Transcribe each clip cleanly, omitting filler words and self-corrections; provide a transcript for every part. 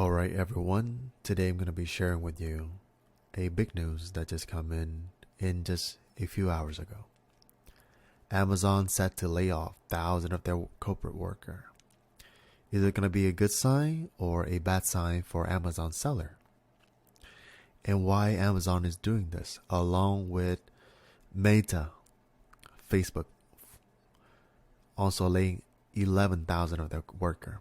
Alright everyone, today I'm going to be sharing with you a big news that just come in just a few hours ago. Amazon set to lay off thousands of their corporate workers. Is it going to be a good sign or a bad sign for Amazon seller? And why Amazon is doing this along with Meta, Facebook, also laying 11,000 of their workers.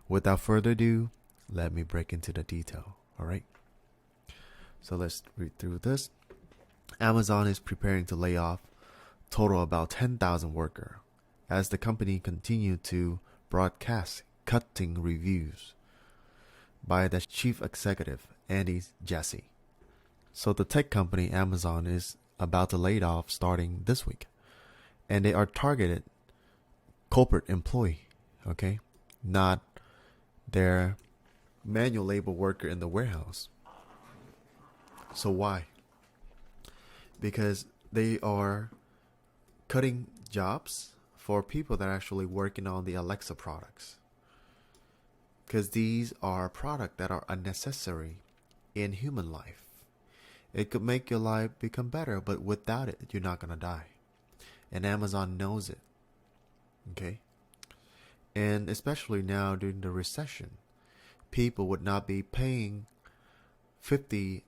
Without further ado, let me break into the detail. Alright, so let's read through this. Amazon is preparing to lay off total about 10,000 workers as the company continued to broadcast cutting reviews by the chief executive Andy Jassy. So the tech company Amazon is about to lay off starting this week, and they are targeted corporate employee, okay, not their manual labor worker in the warehouse. So why? Because they are cutting jobs for people that are actually working on the Alexa products, because these are products that are unnecessary in human life. It could make your life become better, but without it you're not gonna die, and Amazon knows it. Okay, and especially now during the recession, people would not be paying $50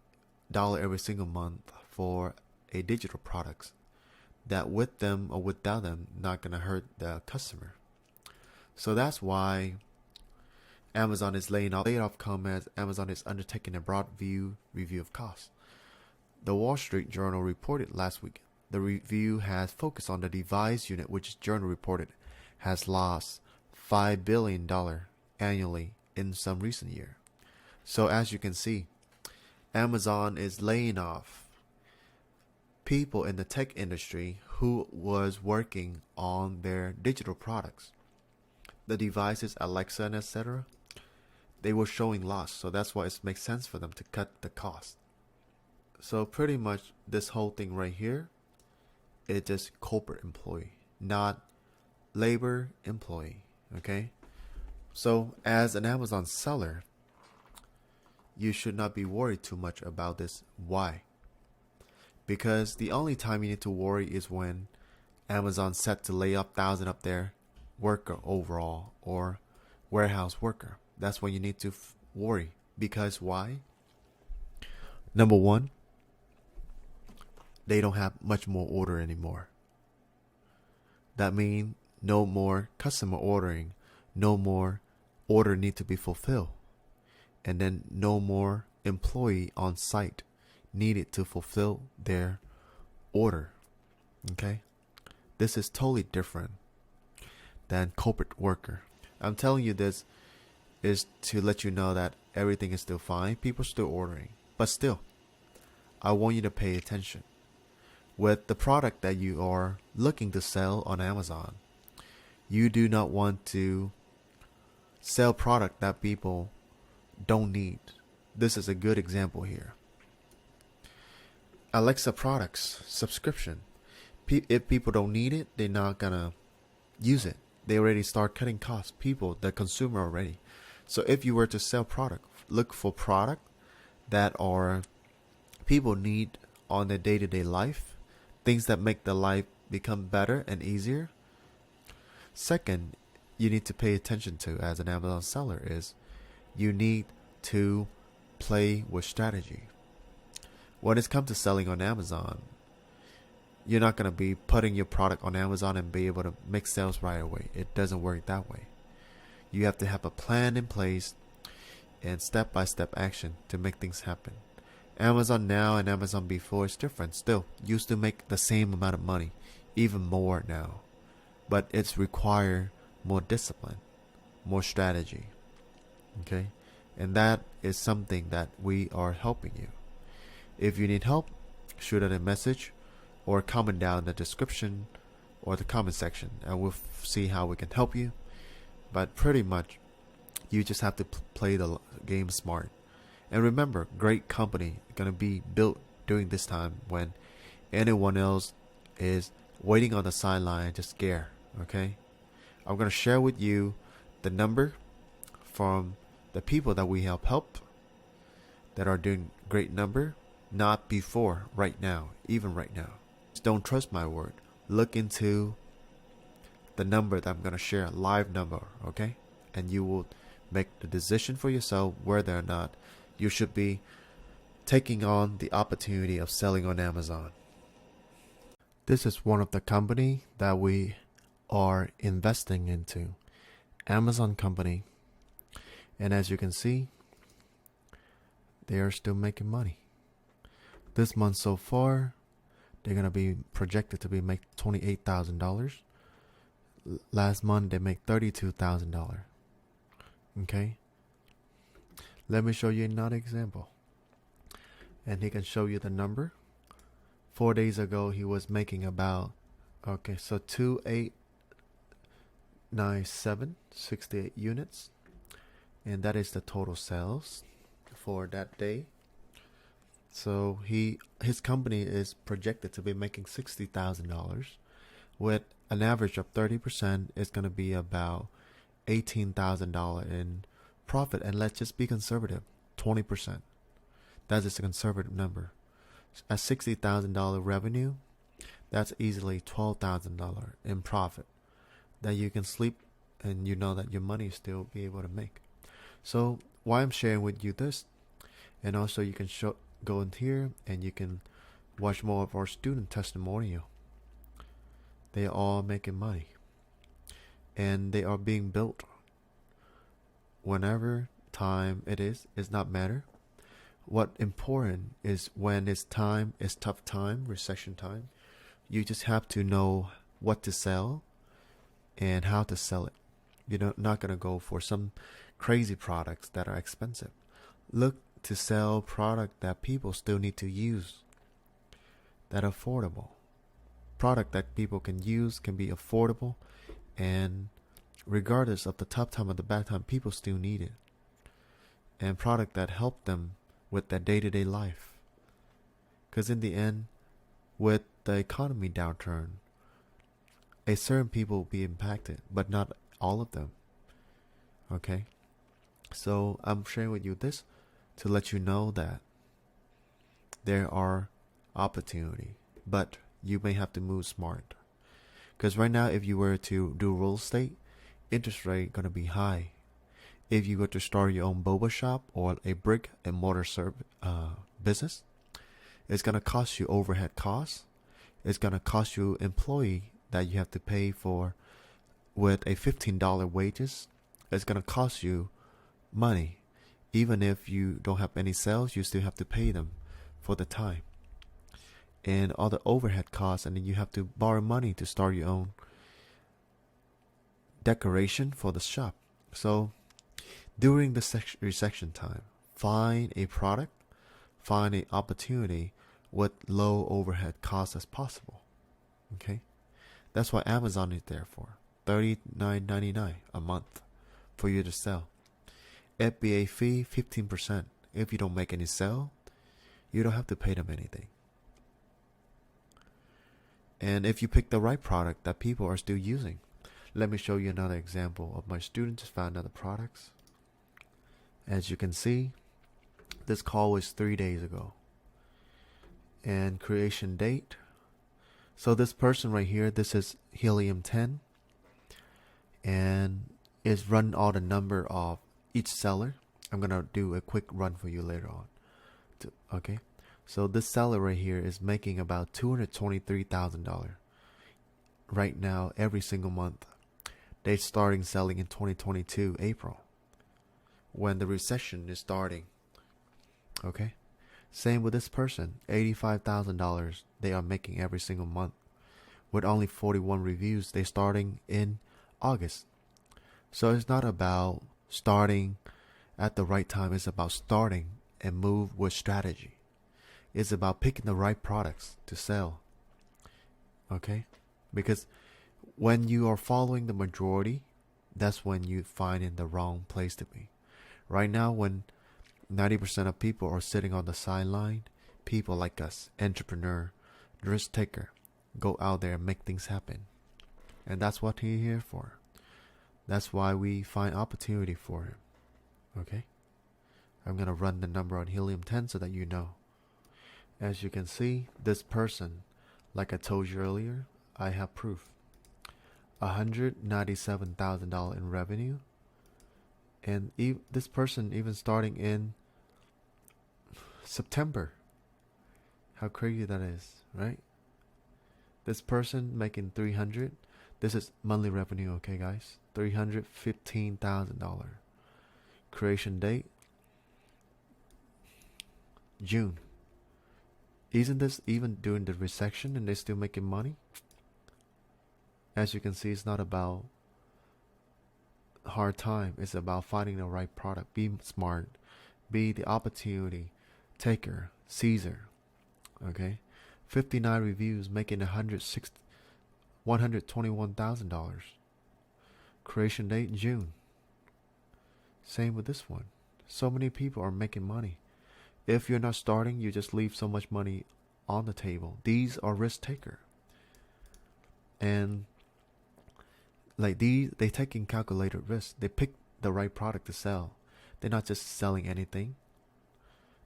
every single month for a digital products that with them or without them not gonna hurt the customer. So that's why Amazon is laying off. Layoff come as Amazon is undertaking a broad review of costs. The Wall Street Journal reported last week the review has focused on the device unit, which Journal reported has lost $5 billion annually in some recent year. So as you can see, Amazon is laying off people in the tech industry who was working on their digital products, the devices, Alexa and etc. They were showing loss, so that's why it makes sense for them to cut the cost. So pretty much this whole thing right here is just corporate employee, not labor employee. Okay, so as an Amazon seller, you should not be worried too much about this. Why? Because the only time you need to worry is when Amazon set to lay off thousands of their worker overall or warehouse worker. That's when you need to worry. Because why? Number one, they don't have much more order anymore. That means no more customer ordering, no more order need to be fulfilled, and then no more employee on site needed to fulfill their order. Okay, this is totally different than corporate worker. I'm telling you this is to let you know that everything is still fine, people are still ordering, but still I want you to pay attention with the product that you are looking to sell on Amazon. You do not want to sell product that people don't need. This is a good example here. Alexa products subscription. If people don't need it, they're not gonna use it. They already start cutting costs. People, the consumer already. So if you were to sell product, look for product that are people need on their day-to-day life, things that make their life become better and easier. Second, you need to pay attention to as an Amazon seller is you need to play with strategy. When it comes to selling on Amazon, you're not going to be putting your product on Amazon and be able to make sales right away. It doesn't work that way. You have to have a plan in place and step-by-step action to make things happen. Amazon now and Amazon before is different. Still, used to make the same amount of money, even more now. But it's require more discipline, more strategy. Okay? And that is something that we are helping you. If you need help, shoot out a message or comment down in the description or the comment section, and we'll see how we can help you. But pretty much, you just have to play the game smart. And remember, great company going to be built during this time when anyone else is waiting on the sideline to scare. Okay, I'm going to share with you the number from the people that we help that are doing great number, not before, right now, even right now. Just don't trust my word. Look into the number that I'm going to share, live number, okay? And you will make the decision for yourself whether or not you should be taking on the opportunity of selling on Amazon. This is one of the company that we are investing into, Amazon company. And as you can see, they are still making money. This month so far, they're going to be projected to be make $28,000. Last month they make $32,000. Okay. Let me show you another example. And he can show you the number. 4 days ago he was making about, okay, so 2897, 68 units. And that is the total sales for that day. So his company is projected to be making $60,000 with an average of 30%. Is going to be about $18,000 in profit. And let's just be conservative, 20%. That is a conservative number. At $60,000 revenue, that's easily $12,000 in profit that you can sleep and you know that your money still be able to make. So why I'm sharing with you this, and also you can go in here and you can watch more of our student testimonial. They are all making money, and they are being built. Whenever time it is not matter. What important is when it's time, it's tough time, recession time. You just have to know what to sell and how to sell it. You're not gonna go for some crazy products that are expensive. Look to sell product that people still need to use, that are affordable. Product that people can use, can be affordable, and regardless of the tough time or the bad time, people still need it. And product that help them with their day-to-day life. Because in the end, with the economy downturn, a certain people will be impacted, but not all of them. Okay? So I'm sharing with you this to let you know that there are opportunity, but you may have to move smart. Because right now, if you were to do real estate, interest rate gonna be high. If you were to start your own boba shop or a brick and mortar business, it's gonna cost you overhead costs. It's gonna cost you employee that you have to pay for with a $15 wages. It's gonna cost you money. Even if you don't have any sales, you still have to pay them for the time and all the overhead costs, and then you have to borrow money to start your own decoration for the shop. So during the recession time, find a product, find an opportunity with low overhead costs as possible. Okay, that's what Amazon is there for. $39.99 a month for you to sell. FBA fee 15%. If you don't make any sale, you don't have to pay them anything. And if you pick the right product that people are still using, let me show you another example of my student just found other products. As you can see, this call was 3 days ago. And creation date. So this person right here, this is Helium-10. And it's run all the number of each seller. I'm going to do a quick run for you later on. Okay. So this seller right here is making about $223,000 right now every single month. They're starting selling in 2022 April when the recession is starting. Okay. Same with this person, $85,000 they are making every single month with only 41 reviews. They're starting in August. So it's not about starting at the right time. It's about starting and move with strategy. It's about picking the right products to sell. Okay? Because when you are following the majority, that's when you find in the wrong place to be. Right now, when 90% of people are sitting on the sideline, people like us, entrepreneur, risk taker, go out there and make things happen. And that's what we're here for. That's why we find opportunity for him. Okay, I'm gonna run the number on helium-10 so that you know. As you can see, this person, like I told you earlier, I have proof. $197,000 in revenue, and this person even starting in September. How crazy that is, right? This person making 300. This is monthly revenue, okay, guys? $315,000. Creation date June. Isn't this even during the recession and they're still making money? As you can see, it's not about hard time. It's about finding the right product. Be smart. Be the opportunity taker, seizer. Okay, 59 reviews, making $121,000. Creation date June. Same with this one. So many people are making money. If you're not starting, you just leave so much money on the table. These are risk taker, and like they taking calculated risks. They pick the right product to sell. They're not just selling anything.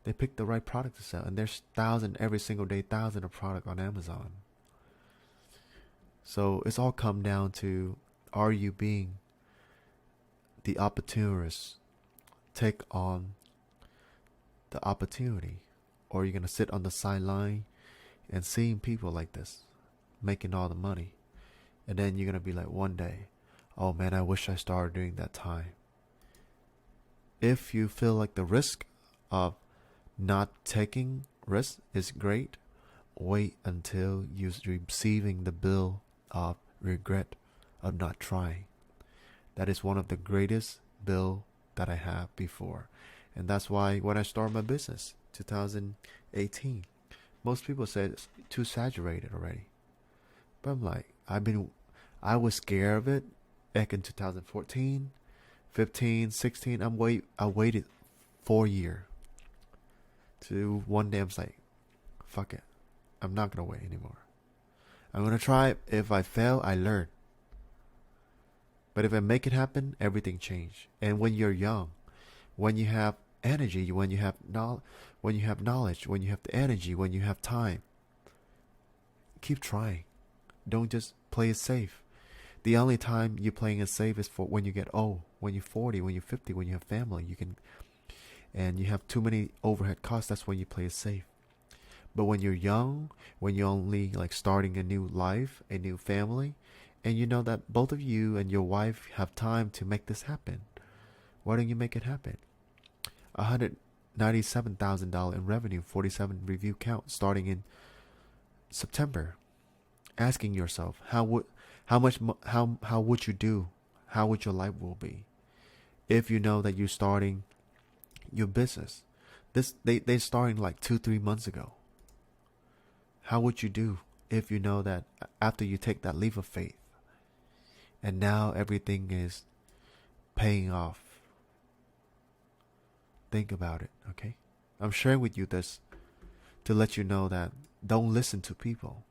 They pick the right product to sell, and there's every single day, thousands of product on Amazon. So it's all come down to, are you being the opportunist? Take on the opportunity, or are you gonna sit on the sideline and seeing people like this making all the money, and then you're gonna be like one day, oh man, I wish I started during that time. If you feel like the risk of not taking risk is great, wait until you're receiving the bill of regret of not trying. That is one of the greatest bill that I have before. And that's why when I started my business, 2018, most people said it's too saturated already. But I'm like, I was scared of it back in 2014, 15, 16. I waited 4 years to one day I'm like, fuck it. I'm not gonna wait anymore. I'm gonna try it. If I fail, I learn. But if I make it happen, everything change. And when you're young, when you have energy, when you have knowledge, when you have the energy, when you have time, keep trying. Don't just play it safe. The only time you're playing it safe is for when you get old, when you're 40, when you're 50, when you have family, and you have too many overhead costs. That's when you play it safe. But when you're young, when you're only like starting a new life, a new family, and you know that both of you and your wife have time to make this happen, why don't you make it happen? $197,000 in revenue, 47 review count starting in September. Asking yourself, how would you do? How would your life will be if you know that you're starting your business? They starting like 2-3 months ago. How would you do if you know that after you take that leap of faith and now everything is paying off? Think about it, okay? I'm sharing with you this to let you know that don't listen to people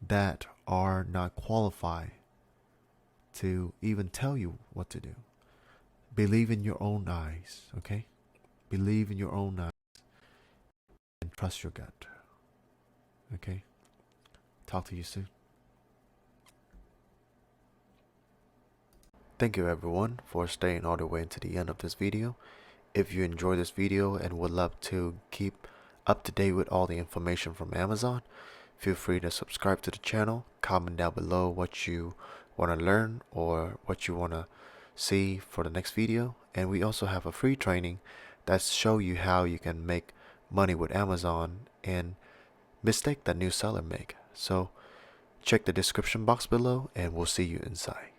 that are not qualified to even tell you what to do. Believe in your own eyes, okay? Believe in your own eyes and trust your gut. Okay? Talk to you soon. Thank you everyone for staying all the way into the end of this video. If you enjoyed this video and would love to keep up to date with all the information from Amazon, feel free to subscribe to the channel, comment down below what you want to learn or what you want to see for the next video. And we also have a free training that show you how you can make money with Amazon and mistake that new seller make. So check the description box below and we'll see you inside.